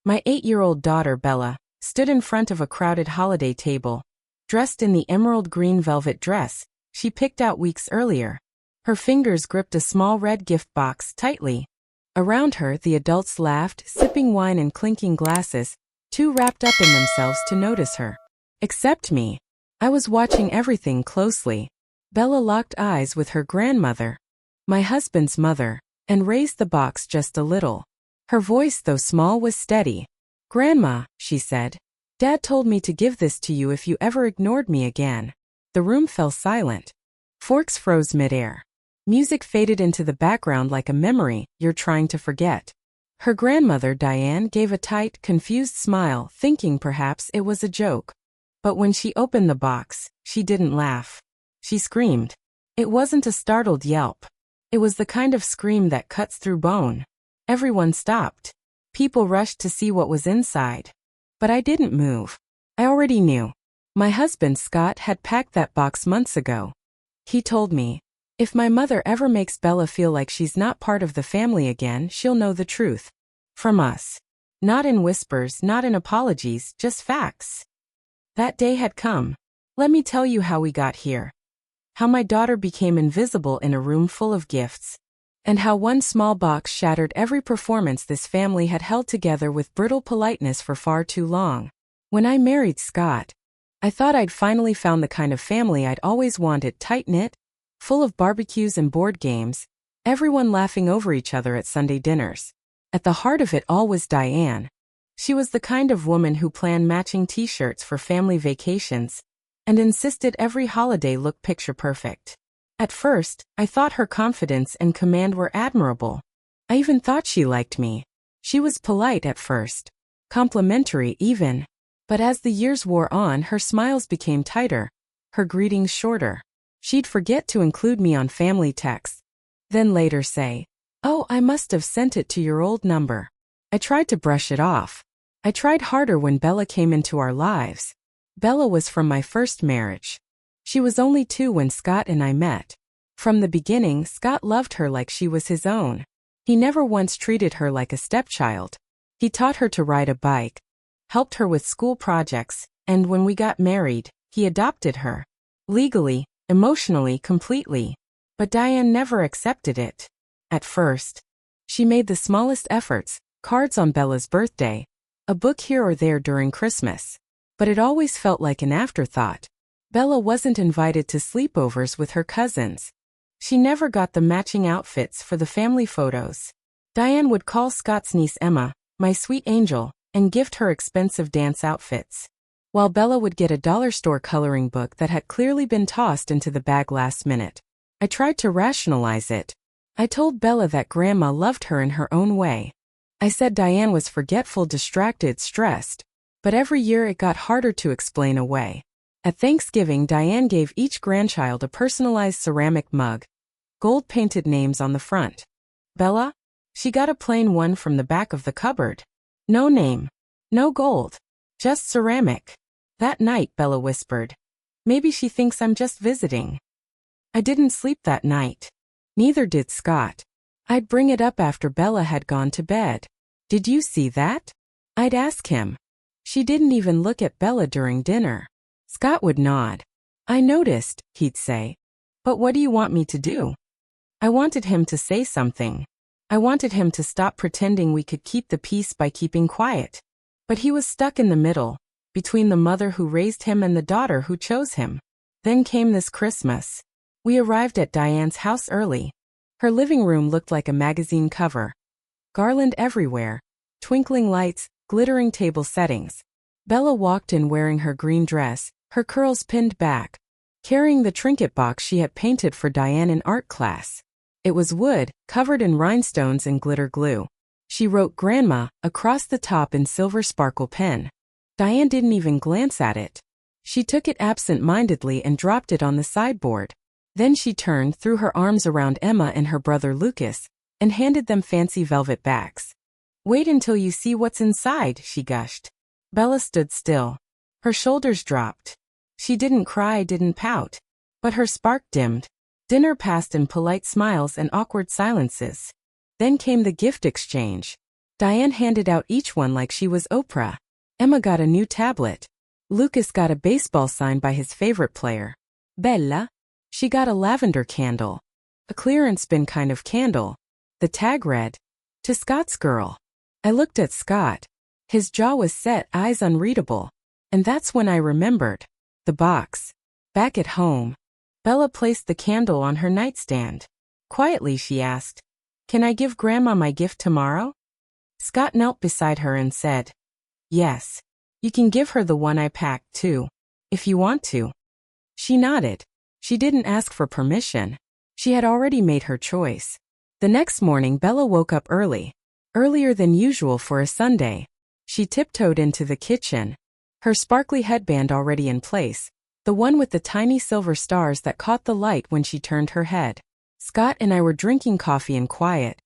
My 8-year-old daughter, Bella, stood in front of a crowded holiday table, dressed in the emerald green velvet dress she picked out weeks earlier. Her fingers gripped a small red gift box tightly. Around her, the adults laughed, sipping wine and clinking glasses, too wrapped up in themselves to notice her. Except me. I was watching everything closely. Bella locked eyes with her grandmother, my husband's mother, and raised the box just a little. Her voice, though small, was steady. "Grandma," she said, "Dad told me to give this to you if you ever ignored me again." The room fell silent. Forks froze midair. Music faded into the background like a memory you're trying to forget. Her grandmother, Diane, gave a tight, confused smile, thinking perhaps it was a joke. But when she opened the box, she didn't laugh. She screamed. It wasn't a startled yelp. It was the kind of scream that cuts through bone. Everyone stopped. People rushed to see what was inside. But I didn't move. I already knew. My husband, Scott, had packed that box months ago. He told me, if my mother ever makes Bella feel like she's not part of the family again, she'll know the truth. From us. Not in whispers, not in apologies, just facts. That day had come. Let me tell you how we got here. How my daughter became invisible in a room full of gifts. And how one small box shattered every performance this family had held together with brittle politeness for far too long. When I married Scott, I thought I'd finally found the kind of family I'd always wanted, tight-knit, full of barbecues and board games, everyone laughing over each other at Sunday dinners. At the heart of it all was Diane. She was the kind of woman who planned matching t-shirts for family vacations and insisted every holiday look picture-perfect. At first, I thought her confidence and command were admirable. I even thought she liked me. She was polite at first, complimentary even. But as the years wore on, her smiles became tighter, her greetings shorter. She'd forget to include me on family texts, then later say, "Oh, I must have sent it to your old number." I tried to brush it off. I tried harder when Bella came into our lives. Bella was from my first marriage. She was only 2 when Scott and I met. From the beginning, Scott loved her like she was his own. He never once treated her like a stepchild. He taught her to ride a bike, helped her with school projects, and when we got married, he adopted her. Legally, emotionally, completely. But Diane never accepted it. At first, she made the smallest efforts, cards on Bella's birthday, a book here or there during Christmas. But it always felt like an afterthought. Bella wasn't invited to sleepovers with her cousins. She never got the matching outfits for the family photos. Diane would call Scott's niece Emma, my sweet angel, and gift her expensive dance outfits, while Bella would get a dollar store coloring book that had clearly been tossed into the bag last minute. I tried to rationalize it. I told Bella that Grandma loved her in her own way. I said Diane was forgetful, distracted, stressed, but every year it got harder to explain away. At Thanksgiving, Diane gave each grandchild a personalized ceramic mug, gold-painted names on the front. Bella? She got a plain one from the back of the cupboard. No name. No gold. Just ceramic. That night, Bella whispered, "Maybe she thinks I'm just visiting." I didn't sleep that night. Neither did Scott. I'd bring it up after Bella had gone to bed. "Did you see that?" I'd ask him. She didn't even look at Bella during dinner. Scott would nod. "I noticed," he'd say. "But what do you want me to do?" I wanted him to say something. I wanted him to stop pretending we could keep the peace by keeping quiet. But he was stuck in the middle, between the mother who raised him and the daughter who chose him. Then came this Christmas. We arrived at Diane's house early. Her living room looked like a magazine cover. Garland everywhere, twinkling lights, glittering table settings. Bella walked in wearing her green dress, her curls pinned back, carrying the trinket box she had painted for Diane in art class. It was wood, covered in rhinestones and glitter glue. She wrote "Grandma" across the top in silver sparkle pen. Diane didn't even glance at it. She took it absent-mindedly and dropped it on the sideboard. Then she turned, threw her arms around Emma and her brother Lucas, and handed them fancy velvet bags. "Wait until you see what's inside," she gushed. Bella stood still. Her shoulders dropped. She didn't cry, didn't pout. But her spark dimmed. Dinner passed in polite smiles and awkward silences. Then came the gift exchange. Diane handed out each one like she was Oprah. Emma got a new tablet. Lucas got a baseball signed by his favorite player. Bella, she got a lavender candle. A clearance bin kind of candle. The tag read, "To Scott's girl." I looked at Scott. His jaw was set, eyes unreadable. And that's when I remembered. The box. Back at home. Bella placed the candle on her nightstand. Quietly she asked, "Can I give Grandma my gift tomorrow?" Scott knelt beside her and said, "Yes. You can give her the one I packed too, if you want to." She nodded. She didn't ask for permission. She had already made her choice. The next morning Bella woke up early. Earlier than usual for a Sunday. She tiptoed into the kitchen. Her sparkly headband already in place. The one with the tiny silver stars that caught the light when she turned her head. Scott and I were drinking coffee in quiet.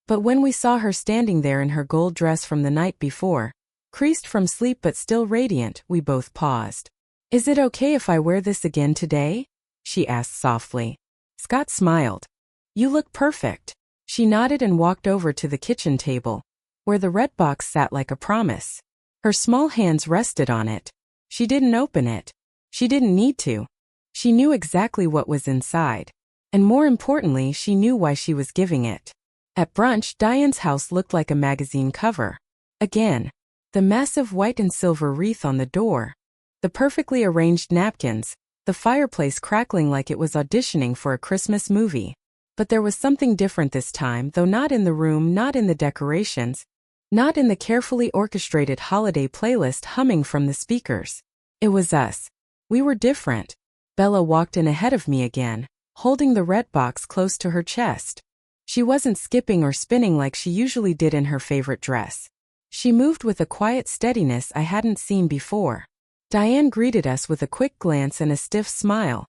But when we saw her standing there in her gold dress from the night before, creased from sleep but still radiant, we both paused. "Is it okay if I wear this again today?" she asked softly. Scott smiled. "You look perfect." She nodded and walked over to the kitchen table, where the red box sat like a promise. Her small hands rested on it. She didn't open it. She didn't need to. She knew exactly what was inside. And more importantly, she knew why she was giving it. At brunch, Diane's house looked like a magazine cover. Again, the massive white and silver wreath on the door, the perfectly arranged napkins, the fireplace crackling like it was auditioning for a Christmas movie. But there was something different this time, though not in the room, not in the decorations, not in the carefully orchestrated holiday playlist humming from the speakers. It was us. We were different. Bella walked in ahead of me again, holding the red box close to her chest. She wasn't skipping or spinning like she usually did in her favorite dress. She moved with a quiet steadiness I hadn't seen before. Diane greeted us with a quick glance and a stiff smile.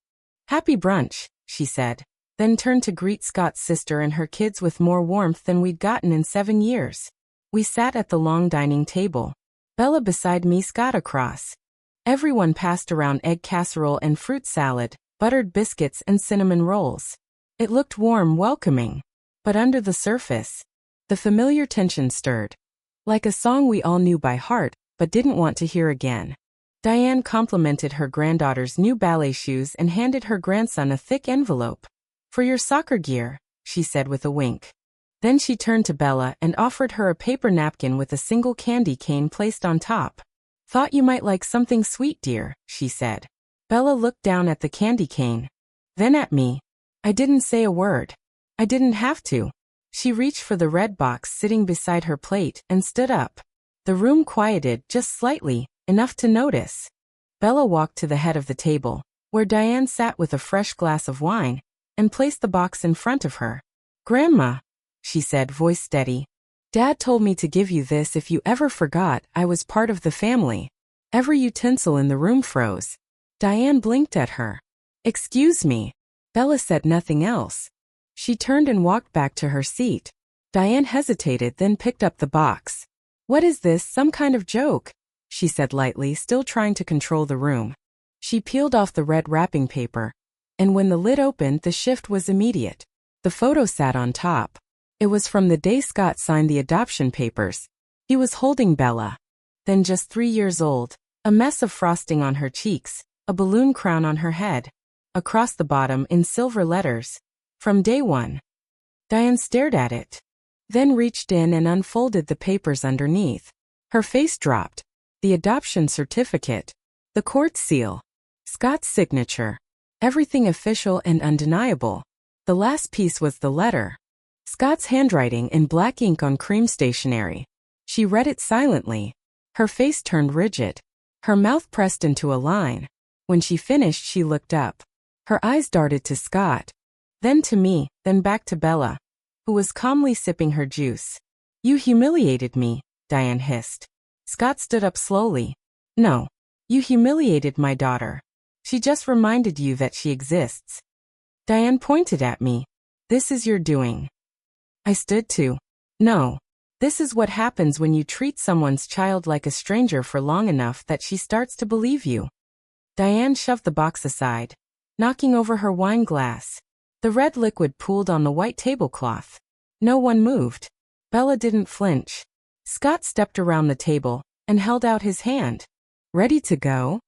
"Happy brunch," she said, then turned to greet Scott's sister and her kids with more warmth than we'd gotten in 7 years. We sat at the long dining table. Bella beside me, Scott across. Everyone passed around egg casserole and fruit salad, buttered biscuits and cinnamon rolls. It looked warm, welcoming. But under the surface, the familiar tension stirred. Like a song we all knew by heart, but didn't want to hear again. Diane complimented her granddaughter's new ballet shoes and handed her grandson a thick envelope. "For your soccer gear," she said with a wink. Then she turned to Bella and offered her a paper napkin with a single candy cane placed on top. "Thought you might like something sweet, dear," she said. Bella looked down at the candy cane, then at me. I didn't say a word. I didn't have to. She reached for the red box sitting beside her plate and stood up. The room quieted just slightly, enough to notice. Bella walked to the head of the table, where Diane sat with a fresh glass of wine, and placed the box in front of her. "Grandma," she said, voice steady, "Dad told me to give you this if you ever forgot I was part of the family." Every utensil in the room froze. Diane blinked at her. "Excuse me." Bella said nothing else. She turned and walked back to her seat. Diane hesitated, then picked up the box. "What is this, some kind of joke?" she said lightly, still trying to control the room. She peeled off the red wrapping paper, and when the lid opened, the shift was immediate. The photo sat on top. It was from the day Scott signed the adoption papers. He was holding Bella. Then just 3 years old, a mess of frosting on her cheeks, a balloon crown on her head. Across the bottom, in silver letters, "From day one." Diane stared at it, then reached in and unfolded the papers underneath. Her face dropped. The adoption certificate, the court seal, Scott's signature, everything official and undeniable. The last piece was the letter. Scott's handwriting in black ink on cream stationery. She read it silently. Her face turned rigid. Her mouth pressed into a line. When she finished, she looked up. Her eyes darted to Scott, then to me, then back to Bella, who was calmly sipping her juice. "You humiliated me," Diane hissed. Scott stood up slowly. "No. You humiliated my daughter. She just reminded you that she exists." Diane pointed at me. "This is your doing." I stood too. "No. This is what happens when you treat someone's child like a stranger for long enough that she starts to believe you." Diane shoved the box aside, knocking over her wine glass. The red liquid pooled on the white tablecloth. No one moved. Bella didn't flinch. Scott stepped around the table and held out his hand. Ready to go?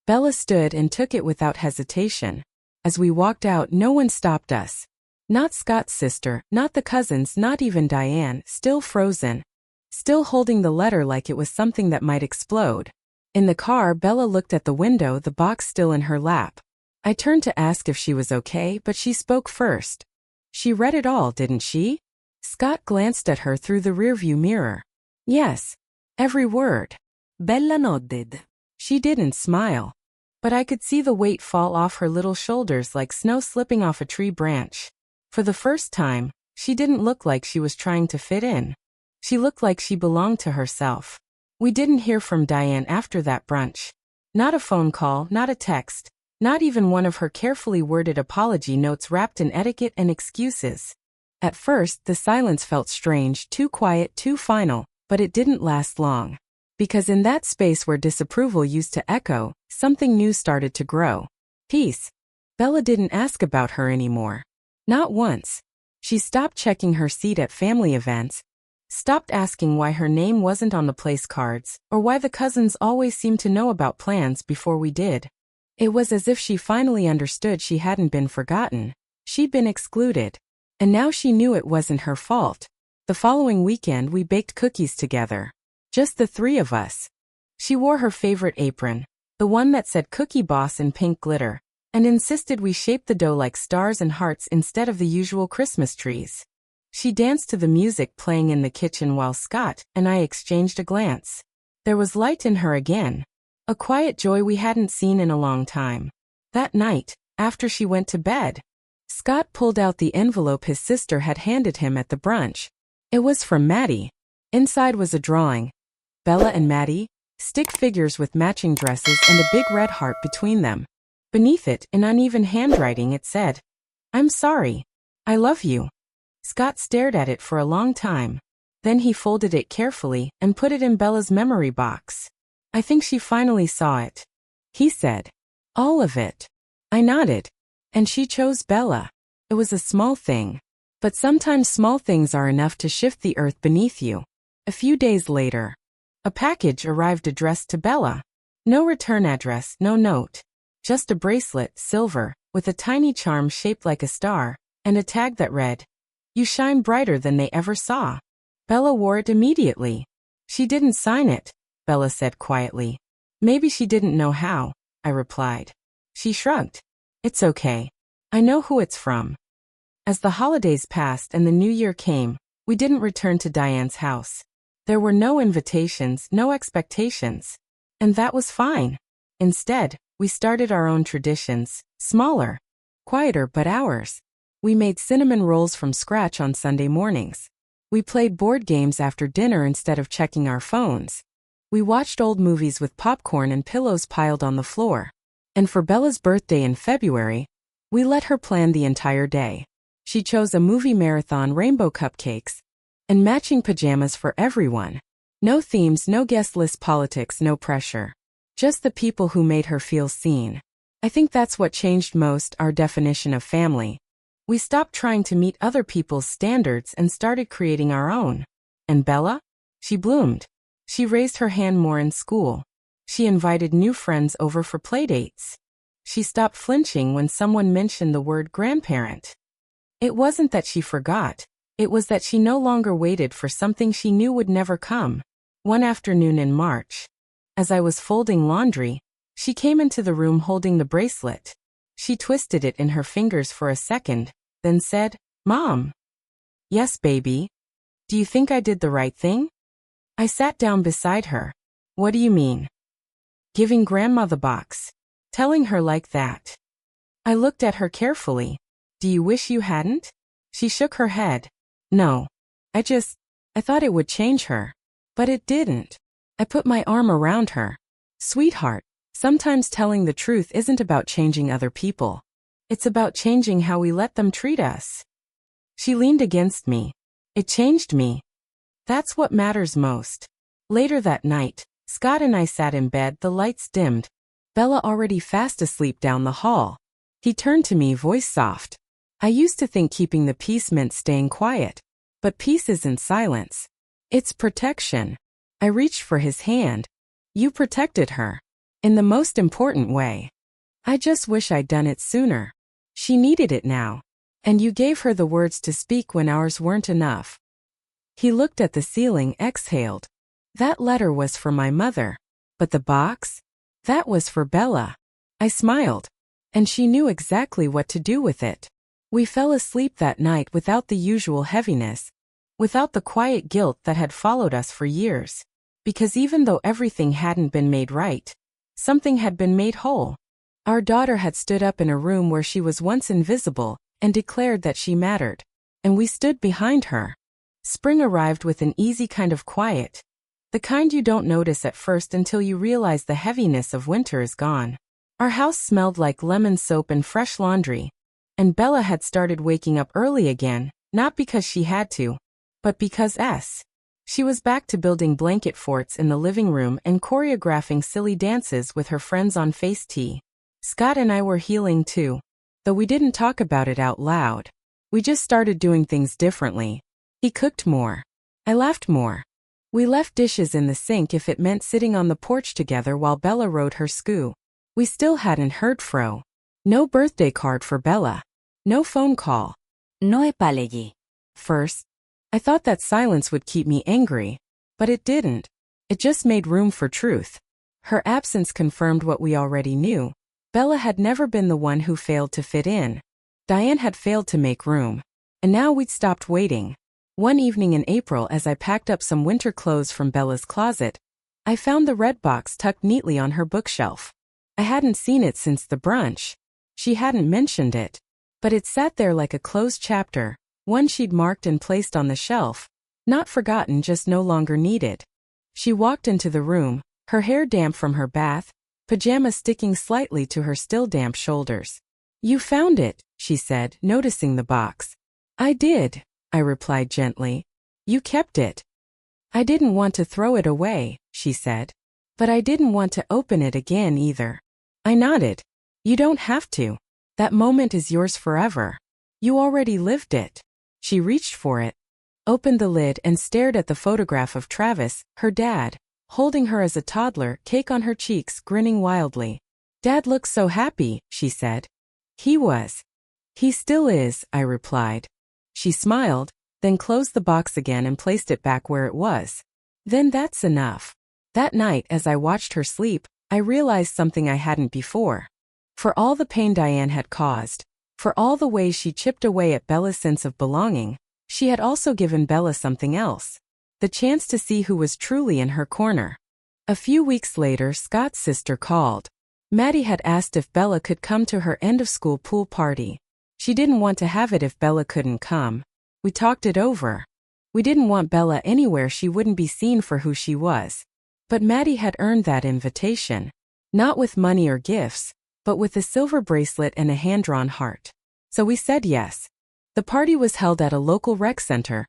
Bella stood and took it without hesitation. As we walked out, no one stopped us. Not Scott's sister, not the cousins, not even Diane, still frozen. Still holding the letter like it was something that might explode. In the car, Bella looked at the window, the box still in her lap. I turned to ask if she was okay, but she spoke first. She read it all, didn't she? Scott glanced at her through the rearview mirror. Yes. Every word. Bella nodded. She didn't smile. But I could see the weight fall off her little shoulders like snow slipping off a tree branch. For the first time, she didn't look like she was trying to fit in. She looked like she belonged to herself. We didn't hear from Diane after that brunch. Not a phone call, not a text, not even one of her carefully worded apology notes wrapped in etiquette and excuses. At first, the silence felt strange, too quiet, too final, but it didn't last long. Because in that space where disapproval used to echo, something new started to grow. Peace. Bella didn't ask about her anymore. Not once. She stopped checking her seat at family events, stopped asking why her name wasn't on the place cards, or why the cousins always seemed to know about plans before we did. It was as if she finally understood she hadn't been forgotten. She'd been excluded. And now she knew it wasn't her fault. The following weekend we baked cookies together. Just the three of us. She wore her favorite apron, the one that said Cookie Boss in pink glitter, and insisted we shape the dough like stars and hearts instead of the usual Christmas trees. She danced to the music playing in the kitchen while Scott and I exchanged a glance. There was light in her again. A quiet joy we hadn't seen in a long time. That night, after she went to bed, Scott pulled out the envelope his sister had handed him at the brunch. It was from Maddie. Inside was a drawing. Bella and Maddie, stick figures with matching dresses and a big red heart between them. Beneath it, in uneven handwriting, it said, "I'm sorry. I love you." Scott stared at it for a long time. Then he folded it carefully and put it in Bella's memory box. I think she finally saw it. He said, "All of it." I nodded. And she chose Bella. It was a small thing. But sometimes small things are enough to shift the earth beneath you. A few days later, a package arrived addressed to Bella. No return address, no note. Just a bracelet, silver, with a tiny charm shaped like a star, and a tag that read, "You shine brighter than they ever saw." Bella wore it immediately. She didn't sign it, Bella said quietly. Maybe she didn't know how, I replied. She shrugged. It's okay. I know who it's from. As the holidays passed and the new year came, we didn't return to Diane's house. There were no invitations, no expectations. And that was fine. Instead, we started our own traditions, smaller, quieter but ours. We made cinnamon rolls from scratch on Sunday mornings. We played board games after dinner instead of checking our phones. We watched old movies with popcorn and pillows piled on the floor. And for Bella's birthday in February, we let her plan the entire day. She chose a movie marathon, rainbow cupcakes, and matching pajamas for everyone. No themes, no guest list politics, no pressure. Just the people who made her feel seen. I think that's what changed most, our definition of family. We stopped trying to meet other people's standards and started creating our own. And Bella? She bloomed. She raised her hand more in school. She invited new friends over for playdates. She stopped flinching when someone mentioned the word grandparent. It wasn't that she forgot. It was that she no longer waited for something she knew would never come. One afternoon in March, as I was folding laundry, she came into the room holding the bracelet. She twisted it in her fingers for a second, then said, "Mom." "Yes, baby. Do you think I did the right thing?" I sat down beside her. "What do you mean?" "Giving Grandma the box. Telling her like that." I looked at her carefully. "Do you wish you hadn't?" She shook her head. "No. I thought it would change her. But it didn't." I put my arm around her. "Sweetheart, sometimes telling the truth isn't about changing other people. It's about changing how we let them treat us." She leaned against me. "It changed me. That's what matters most." Later that night, Scott and I sat in bed, the lights dimmed. Bella already fast asleep down the hall. He turned to me, voice soft. "I used to think keeping the peace meant staying quiet. But peace isn't silence. It's protection. I reached for his hand. You protected her. In the most important way. I just wish I'd done it sooner. She needed it now. And you gave her the words to speak when ours weren't enough. He looked at the ceiling, exhaled. That letter was for my mother. But the box? That was for Bella. I smiled. And she knew exactly what to do with it. We fell asleep that night without the usual heaviness, without the quiet guilt that had followed us for years. Because even though everything hadn't been made right, something had been made whole. Our daughter had stood up in a room where she was once invisible and declared that she mattered. And we stood behind her. Spring arrived with an easy kind of quiet. The kind you don't notice at first until you realize the heaviness of winter is gone. Our house smelled like lemon soap and fresh laundry. And Bella had started waking up early again, not because she had to, but because she was back to building blanket forts in the living room and choreographing silly dances with her friends on FaceTime. Scott and I were healing too, though we didn't talk about it out loud. We just started doing things differently. He cooked more. I laughed more. We left dishes in the sink if it meant sitting on the porch together while Bella rode her skoo. We still hadn't heard Fro. No birthday card for Bella. No phone call. No epalegi. First, I thought that silence would keep me angry, but it didn't. It just made room for truth. Her absence confirmed what we already knew. Bella had never been the one who failed to fit in. Diane had failed to make room. And now we'd stopped waiting. One evening in April, as I packed up some winter clothes from Bella's closet, I found the red box tucked neatly on her bookshelf. I hadn't seen it since the brunch. She hadn't mentioned it. But it sat there like a closed chapter, one she'd marked and placed on the shelf. Not forgotten, just no longer needed. She walked into the room, her hair damp from her bath, pajamas sticking slightly to her still damp shoulders. You found it, she said, noticing the box. I did, I replied gently. You kept it. I didn't want to throw it away, she said. But I didn't want to open it again either. I nodded. You don't have to. That moment is yours forever. You already lived it. She reached for it, opened the lid and stared at the photograph of Travis, her dad, holding her as a toddler, cake on her cheeks, grinning wildly. Dad looks so happy, she said. He was. He still is, I replied. She smiled, then closed the box again and placed it back where it was. Then that's enough. That night, as I watched her sleep, I realized something I hadn't before. For all the pain Diane had caused, for all the ways she chipped away at Bella's sense of belonging, she had also given Bella something else. The chance to see who was truly in her corner. A few weeks later, Scott's sister called. Maddie had asked if Bella could come to her end-of-school pool party. She didn't want to have it if Bella couldn't come. We talked it over. We didn't want Bella anywhere she wouldn't be seen for who she was. But Maddie had earned that invitation. Not with money or gifts, but with a silver bracelet and a hand-drawn heart. So we said yes. The party was held at a local rec center.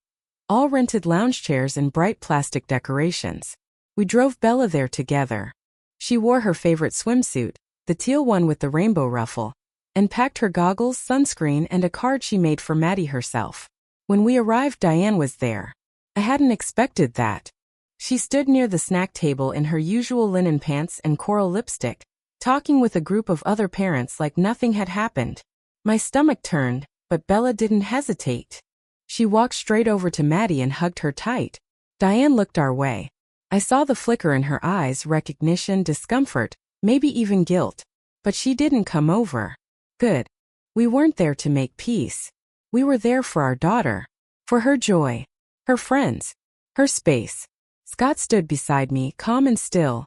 All rented lounge chairs and bright plastic decorations. We drove Bella there together. She wore her favorite swimsuit, the teal one with the rainbow ruffle, and packed her goggles, sunscreen, and a card she made for Maddie herself. When we arrived, Diane was there. I hadn't expected that. She stood near the snack table in her usual linen pants and coral lipstick, talking with a group of other parents like nothing had happened. My stomach turned, but Bella didn't hesitate. She walked straight over to Maddie and hugged her tight. Diane looked our way. I saw the flicker in her eyes, recognition, discomfort, maybe even guilt. But she didn't come over. Good. We weren't there to make peace. We were there for our daughter. For her joy. Her friends. Her space. Scott stood beside me, calm and still,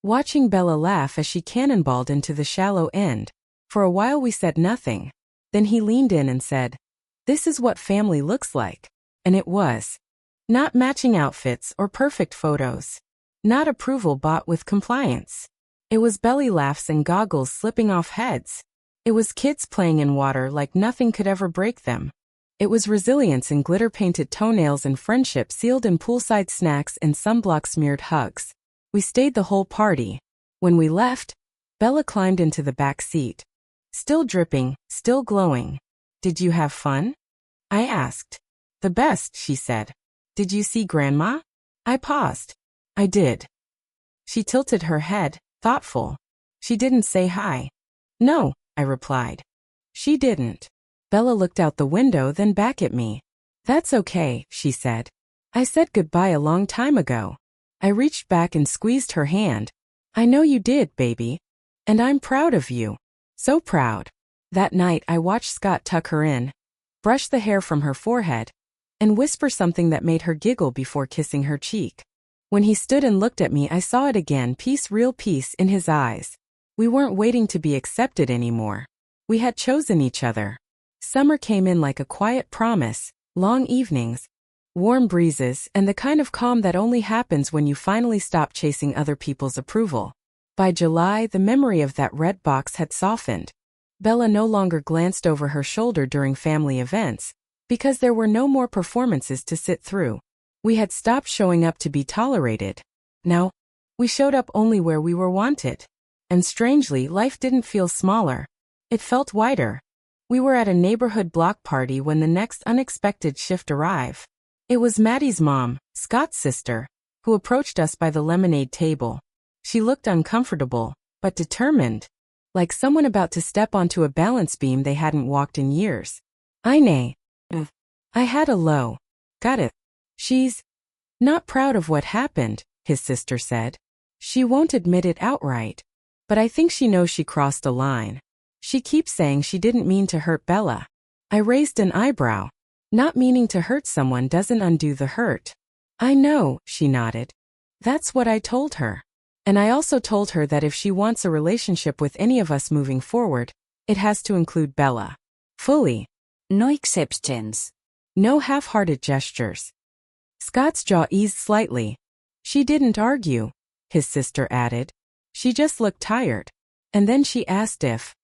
watching Bella laugh as she cannonballed into the shallow end. For a while we said nothing. Then he leaned in and said, "This is what family looks like." And it was. Not matching outfits or perfect photos. Not approval bought with compliance. It was belly laughs and goggles slipping off heads. It was kids playing in water like nothing could ever break them. It was resilience in glitter-painted toenails and friendship sealed in poolside snacks and sunblock-smeared hugs. We stayed the whole party. When we left, Bella climbed into the back seat. Still dripping, still glowing. "Did you have fun?" I asked. "The best," she said. "Did you see Grandma?" I paused. I did. She tilted her head, thoughtful. She didn't say hi. No, I replied. She didn't. Bella looked out the window, then back at me. That's okay, she said. I said goodbye a long time ago. I reached back and squeezed her hand. I know you did, baby. And I'm proud of you. So proud. That night I watched Scott tuck her in, brush the hair from her forehead, and whisper something that made her giggle before kissing her cheek. When he stood and looked at me, I saw it again, peace, real peace in his eyes. We weren't waiting to be accepted anymore. We had chosen each other. Summer came in like a quiet promise, long evenings, warm breezes, and the kind of calm that only happens when you finally stop chasing other people's approval. By July, the memory of that red box had softened. Bella no longer glanced over her shoulder during family events, because there were no more performances to sit through. We had stopped showing up to be tolerated. Now, we showed up only where we were wanted. And strangely, life didn't feel smaller. It felt wider. We were at a neighborhood block party when the next unexpected shift arrived. It was Maddie's mom, Scott's sister, who approached us by the lemonade table. She looked uncomfortable, but determined, like someone about to step onto a balance beam they hadn't walked in years. I had a low. Got it. She's not proud of what happened, his sister said. She won't admit it outright. But I think she knows she crossed a line. She keeps saying she didn't mean to hurt Bella. I raised an eyebrow. Not meaning to hurt someone doesn't undo the hurt. I know, she nodded. That's what I told her. And I also told her that if she wants a relationship with any of us moving forward, it has to include Bella. Fully. No exceptions. No half-hearted gestures. Scott's jaw eased slightly. She didn't argue, his sister added. She just looked tired. And then she asked if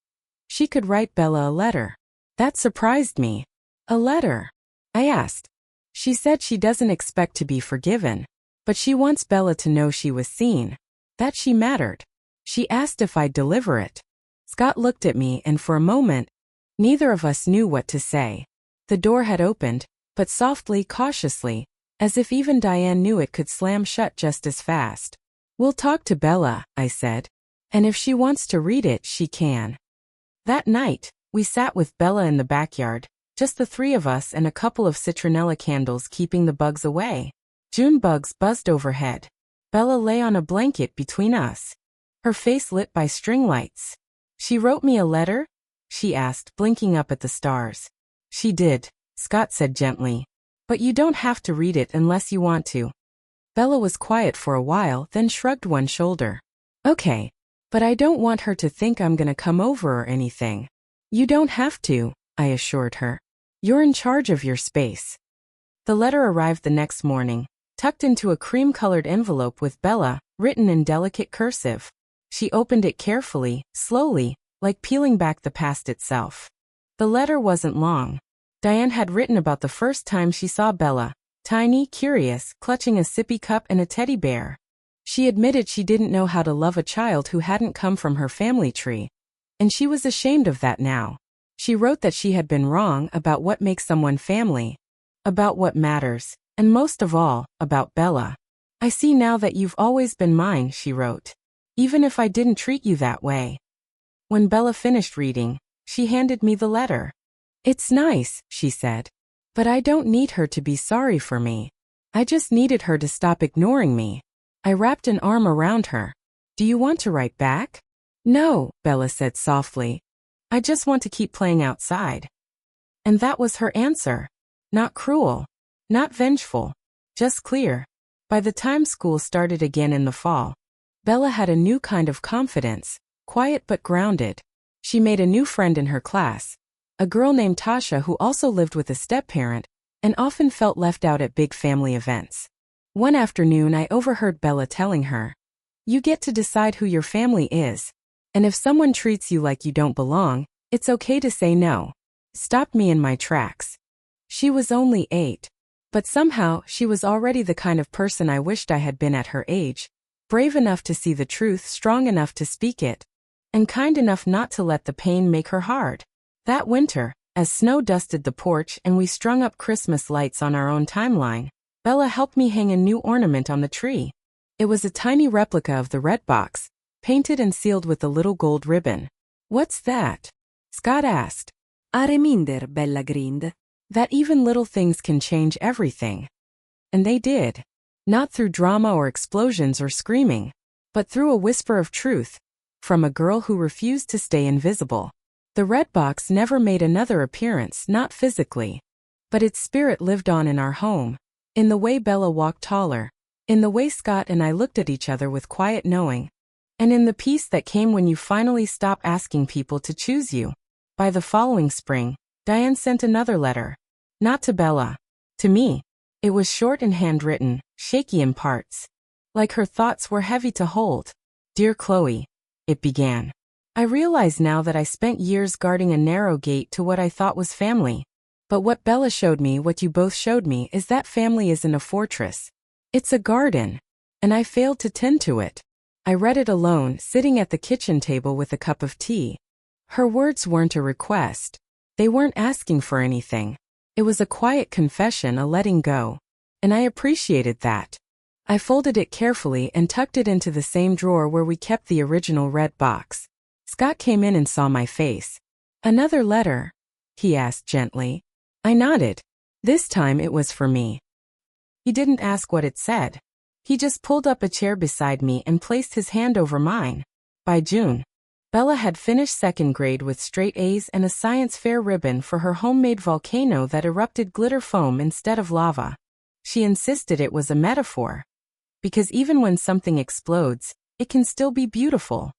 she could write Bella a letter. That surprised me. A letter? I asked. She said she doesn't expect to be forgiven, but she wants Bella to know she was seen, that she mattered. She asked if I'd deliver it. Scott looked at me, and for a moment, neither of us knew what to say. The door had opened, but softly, cautiously, as if even Diane knew it could slam shut just as fast. We'll talk to Bella, I said. And if she wants to read it, she can. That night, we sat with Bella in the backyard, just the three of us and a couple of citronella candles keeping the bugs away. June bugs buzzed overhead. Bella lay on a blanket between us, her face lit by string lights. She wrote me a letter? She asked, blinking up at the stars. She did, Scott said gently. But you don't have to read it unless you want to. Bella was quiet for a while, then shrugged one shoulder. Okay. But I don't want her to think I'm gonna come over or anything. You don't have to, I assured her. You're in charge of your space. The letter arrived the next morning, tucked into a cream-colored envelope with Bella, written in delicate cursive. She opened it carefully, slowly, like peeling back the past itself. The letter wasn't long. Diane had written about the first time she saw Bella, tiny, curious, clutching a sippy cup and a teddy bear. She admitted she didn't know how to love a child who hadn't come from her family tree, and she was ashamed of that now. She wrote that she had been wrong about what makes someone family, about what matters, and most of all, about Bella. I see now that you've always been mine, she wrote, even if I didn't treat you that way. When Bella finished reading, she handed me the letter. It's nice, she said, but I don't need her to be sorry for me. I just needed her to stop ignoring me. I wrapped an arm around her. Do you want to write back? No, Bella said softly. I just want to keep playing outside. And that was her answer. Not cruel. Not vengeful. Just clear. By the time school started again in the fall, Bella had a new kind of confidence, quiet but grounded. She made a new friend in her class, a girl named Tasha who also lived with a step-parent and often felt left out at big family events. One afternoon I overheard Bella telling her, "You get to decide who your family is. And if someone treats you like you don't belong, it's okay to say no." Stopped me in my tracks. She was only 8. But somehow, she was already the kind of person I wished I had been at her age. Brave enough to see the truth, strong enough to speak it, and kind enough not to let the pain make her hard. That winter, as snow dusted the porch and we strung up Christmas lights on our own timeline, Bella helped me hang a new ornament on the tree. It was a tiny replica of the red box, painted and sealed with a little gold ribbon. What's that? Scott asked. A reminder, Bella grinned. That even little things can change everything. And they did. Not through drama or explosions or screaming, but through a whisper of truth, from a girl who refused to stay invisible. The red box never made another appearance, not physically. But its spirit lived on in our home, in the way Bella walked taller, in the way Scott and I looked at each other with quiet knowing, and in the peace that came when you finally stopped asking people to choose you. By the following spring, Diane sent another letter. Not to Bella. To me. It was short and handwritten, shaky in parts. Like her thoughts were heavy to hold. Dear Chloe, it began. I realize now that I spent years guarding a narrow gate to what I thought was family. But what Bella showed me, what you both showed me, is that family isn't a fortress. It's a garden. And I failed to tend to it. I read it alone, sitting at the kitchen table with a cup of tea. Her words weren't a request. They weren't asking for anything. It was a quiet confession, a letting go. And I appreciated that. I folded it carefully and tucked it into the same drawer where we kept the original red box. Scott came in and saw my face. Another letter? He asked gently. I nodded. This time it was for me. He didn't ask what it said. He just pulled up a chair beside me and placed his hand over mine. By June, Bella had finished second grade with straight A's and a science fair ribbon for her homemade volcano that erupted glitter foam instead of lava. She insisted it was a metaphor. Because even when something explodes, it can still be beautiful.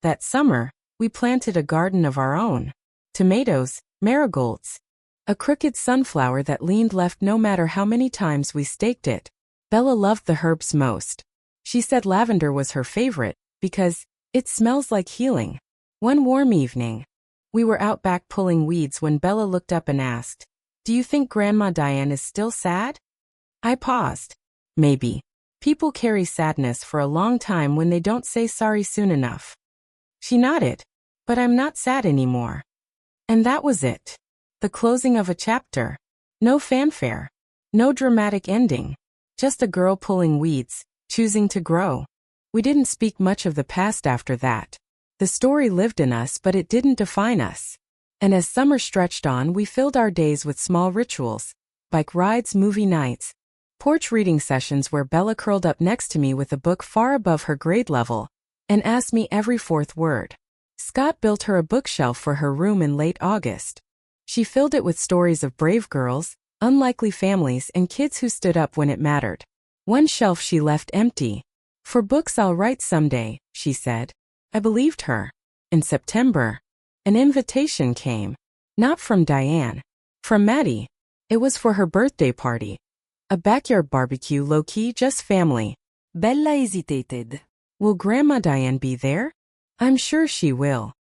That summer, we planted a garden of our own. Tomatoes, marigolds. A crooked sunflower that leaned left no matter how many times we staked it. Bella loved the herbs most. She said lavender was her favorite, because it smells like healing. One warm evening, we were out back pulling weeds when Bella looked up and asked, Do you think Grandma Diane is still sad? I paused. Maybe. People carry sadness for a long time when they don't say sorry soon enough. She nodded. But I'm not sad anymore. And that was it. The closing of a chapter. No fanfare. No dramatic ending. Just a girl pulling weeds, choosing to grow. We didn't speak much of the past after that. The story lived in us, but it didn't define us. And as summer stretched on, we filled our days with small rituals. Bike rides, movie nights. Porch reading sessions where Bella curled up next to me with a book far above her grade level and asked me every fourth word. Scott built her a bookshelf for her room in late August. She filled it with stories of brave girls, unlikely families, and kids who stood up when it mattered. One shelf she left empty. For books I'll write someday, she said. I believed her. In September, an invitation came. Not from Diane. From Maddie. It was for her birthday party. A backyard barbecue, low-key, just family. Bella hesitated. Will Grandma Diane be there? I'm sure she will.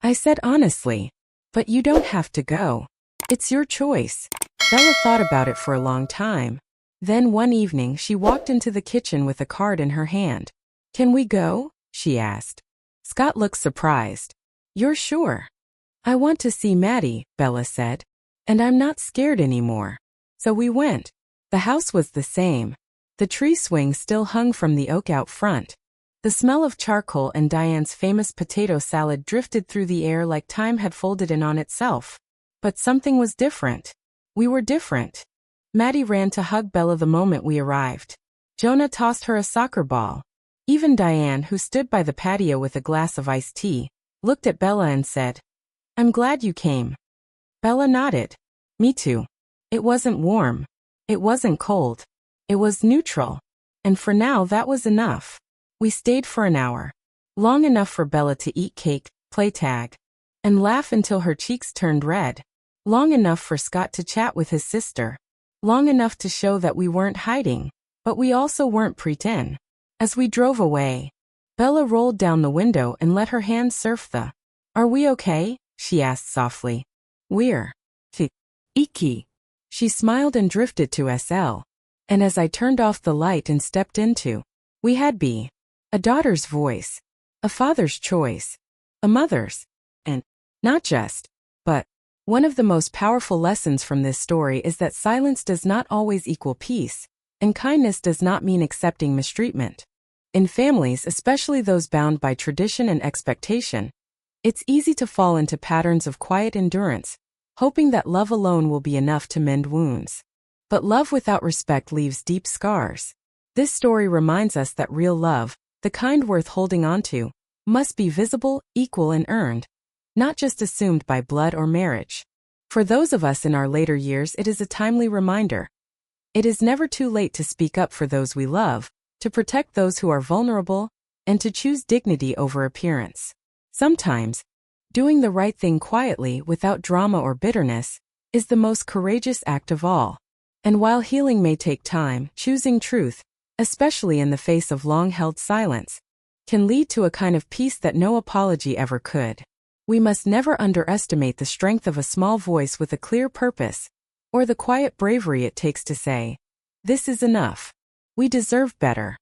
I said honestly. But you don't have to go. It's your choice. Bella thought about it for a long time. Then one evening she walked into the kitchen with a card in her hand. Can we go? She asked. Scott looked surprised. You're sure? I want to see Maddie, Bella said. And I'm not scared anymore. So we went. The house was the same. The tree swing still hung from the oak out front. The smell of charcoal and Diane's famous potato salad drifted through the air like time had folded in on itself. But something was different. We were different. Maddie ran to hug Bella the moment we arrived. Jonah tossed her a soccer ball. Even Diane, who stood by the patio with a glass of iced tea, looked at Bella and said, I'm glad you came. Bella nodded. Me too. It wasn't warm. It wasn't cold. It was neutral. And for now that was enough. We stayed for an hour. Long enough for Bella to eat cake, play tag, and laugh until her cheeks turned red. Long enough for Scott to chat with his sister. Long enough to show that we weren't hiding, but we also weren't pretend. As we drove away, Bella rolled down the window and let her hand surf the. Are we okay? She asked softly. We're. Icky. She smiled and drifted to SL. And as I turned off the light and stepped into, we had be. A daughter's voice. A father's choice. A mother's. And not just, but. One of the most powerful lessons from this story is that silence does not always equal peace. And kindness does not mean accepting mistreatment. In families, especially those bound by tradition and expectation, it's easy to fall into patterns of quiet endurance, hoping that love alone will be enough to mend wounds. But love without respect leaves deep scars. This story reminds us that real love, the kind worth holding on to, must be visible, equal, and earned, not just assumed by blood or marriage. For those of us in our later years, it is a timely reminder. It is never too late to speak up for those we love, to protect those who are vulnerable, and to choose dignity over appearance. Sometimes, doing the right thing quietly without drama or bitterness is the most courageous act of all. And while healing may take time, choosing truth, especially in the face of long-held silence, can lead to a kind of peace that no apology ever could. We must never underestimate the strength of a small voice with a clear purpose, or the quiet bravery it takes to say, "This is enough. We deserve better."